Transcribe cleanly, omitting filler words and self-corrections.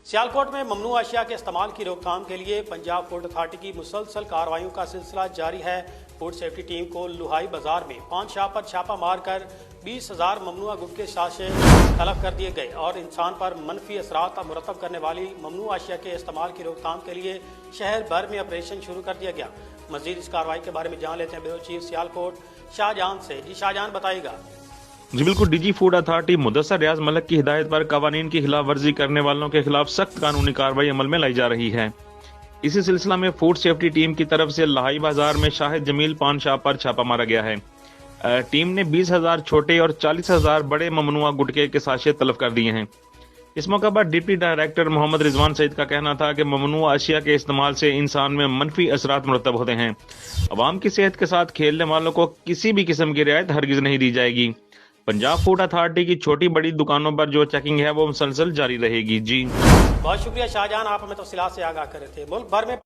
सियालकोट में ममनू अशिया के इस्तेमाल की रोकथाम के लिए पंजाब फूड अथॉरिटी की मुसलसल कार्रवाइयों का सिलसिला जारी है। फूड सेफ्टी टीम को लुहाई बाजार में पान शॉप पर छापा मारकर 20,000 ममनुआ गुटखे साशे तलब कर दिए गए और इंसान पर मनफी असरात मुरतब करने वाली ममनू अशिया के इस्तेमाल की रोकथाम के लिए शहर भर में ऑपरेशन शुरू कर दिया गया। मजीद इस कार्रवाई के बारे में जान लेते हैं ब्यूरो चीफ सियालकोट शाहजहां से। जी शाहजहां, बताइएगा। जी बिल्कुल, डीजी फूड अथॉरिटी मुदस्सर रियाज मलिक की हिदायत पर कवानीन की खिलाफ वर्जी करने वालों के खिलाफ सख्त कानूनी कार्रवाई अमल में लाई जा रही है। इसी सिलसिला में फूड सेफ्टी टीम की तरफ से लहाई बाजार में शाहिद जमील पान शॉप पर छापा मारा गया है। टीम ने 20,000 छोटे और 40,000 बड़े ममनुआ गुटखे के साशे तलब कर दिए हैं। इस मौके पर डिप्टी डायरेक्टर मोहम्मद रिजवान सईद का कहना था कि ममनुआ अशिया के इस्तेमाल से इंसान में मनफी असरात मुरतब होते हैं। अवाम की सेहत के साथ खेलने वालों को किसी भी किस्म की रियायत हरगिज नहीं दी जाएगी। पंजाब फूड अथॉरिटी की छोटी बड़ी दुकानों पर जो चेकिंग है वो मुसलसल जारी रहेगी। जी बहुत शुक्रिया शाहजहां, आप हमें तफसीलात से आगाह कर रहे थे। मुल्क भर में